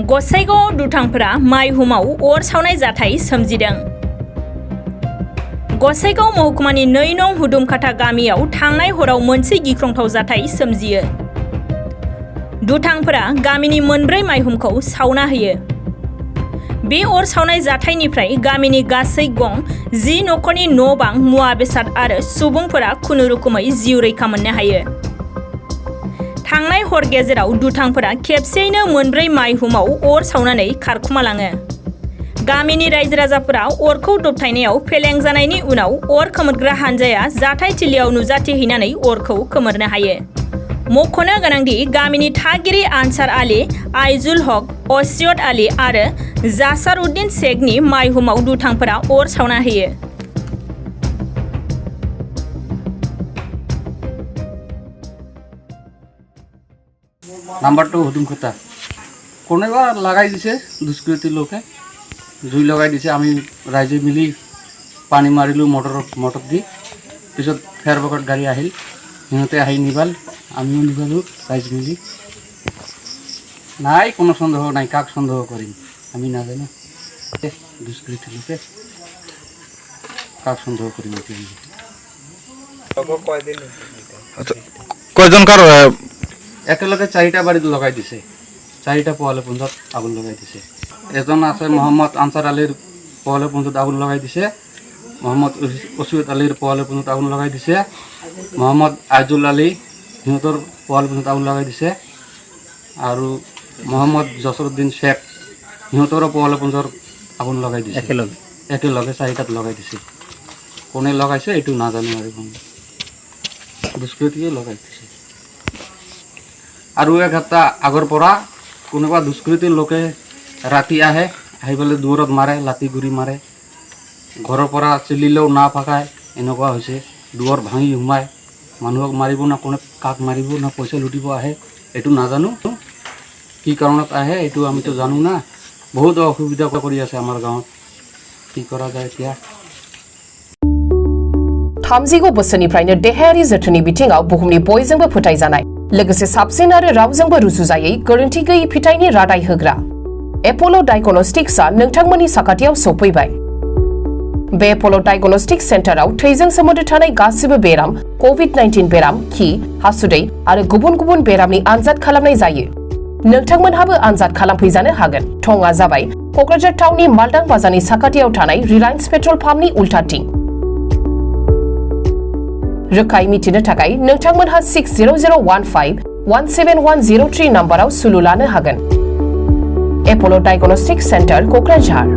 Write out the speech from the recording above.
गसाइगाव दुथांफोरा माइहुमाव अर सावनाय जाथाय सोमजिदों। गसाइगाव महकुमानि 2 नं हुदुमखाथा गामियाव थांनाय हराव मोनसे गिख्रंथाव जाथाय सोमजियो। दुथांफोरा गामिनि मोनब्रै माइहुमखौ सावना होयो। बे अर सावनाय जाथायनिफ्राय गामिनि गासै गं 10 नखरनि न'-बां मुवा बेसाद आरो सुबुंफोरा खुनुरुखुमै जिउ रैखा मोननो हायो। थांनाय हर गेजेराव दुथांफोरा खेबसेयैनो मोनब्रै माइहुमाव अर सावनानै खारखुमालाङो। गामिनि रायजो राजाफोरा अरखौ दबथायनायाव फेलें जानायनि उनाव अर खोमोरग्रा हानजाया जाथाय थिलियाव नुजाथिहैनानै अरखौ खोमोरनो हायो। मख'नो गोनांदि गामिनि थागिरि आनसार आली, आइजुल हक, असियत आली आरो जासारउद्दिन शेखनि माइहुमाव दुथांफोरा अर सावना होयो। নাম্বার 2 হুদুমখোতা কোনেবা লাগাই দিছে দুষ্কৃতী লোকে জুই লগাই দিছে। আমি রাইজে মিলি পানী মাৰিলো মটৰ দি। পিছত ফেয়াৰ বকত গাড়ী আহিল, সিহঁতে আহি নিবাল, আমিও নিবালো রাইজ মিলি। নাই কোনো সন্দেহ নাই, কাক সন্দেহ কৰিম আমি নাজানো। দুষ্কৃতী লোকে কাক সন্দেহ কৰিম কয়জনকার একেলগে 4টা বাড়িত লগাই দিছে। 4টা পোৱালে পুঞ্জত আগুন লগাই দিছে। এজন আছে মোহাম্মদ আনসার আলীর পোৱালে পুঞ্জত আগুন লগাই দিছে। মোহাম্মদ অসিয়ত আলীর পোৱালে পুঞ্জত আগুন লগাই দিছে। মোহাম্মদ আইজুল আলী সিহঁতৰ পোৱালে পুঞ্জত আগুন লগাই দিছে। আৰু মোহাম্মদ জাসারউদ্দিন শেখ সিহঁতৰো পোৱালে পুঞ্জত আগুন লগাই দিছে। একেলগে 4টাত লগাই দিছে। কোনে লগাইছে এইটো নাজানো আৰু দুষ্কৃতীয়ে লগাই দিছে। আৰু এক সপ্তাহ আগৰ পৰা কোনোবা দুষ্কৃতীৰ লোকে ৰাতি আহি পেলাই দূৰত মাৰে, লাঠি গুৰি মাৰে, ঘৰৰ পৰা চিলিলেও না ফাকায়, এনেকুৱা হৈছে। দুৱাৰ ভাঙি সোমায়, মানুহক মাৰিব না কোনে কাক মাৰিব না পইচা লুটিব আহে, এইটো নাজানো। কি কাৰণত আহে এইটো আমিতো জানো না। বহুত অসুবিধা কৰি আছে আমাৰ গাঁৱত। কি কৰা যায় এতিয়া? 30 बोसोरनिफ्रायनो देहायारि जोथोननि बिथिङाव बुहुमनि बयजोंबो फोथायजानाय लोगोसे साबसिन आरो रावजोंबो रुजुजायै गोरोन्थि गैयै फिथाइनि रादाय होग्रा एप'ल' डायग्नोस्टिक्सआ नोंथांमोननि साखाथियाव सौफैबाय। बे एप'ल' डायग्नोस्टिक्स सेन्टाराव थैजों सोमोन्दो थानाय गासिबो बेराम, कोविड-19 बेराम, खि, हासुदै आरो गुबुन गुबुन बेरामनि आनजाद खालामनाय जायो। नोंथांमोनहाबो आनजाद खालामफैजानो हागोन। थंआ जाबाय क'क्राझार टाउननि मालदां बाजारनि साखाथियाव थानाय रिलायन्स पेट्रल पाम्पनि उल्टाथिं। रोखायै मिथिनो थाखाय नोंथांमोनहा 60015-17103 नाम्बाराव सुलु लानो हागोन। एप'ल' डायग्नोस्टिक्स सेन्टार क'क्राझार।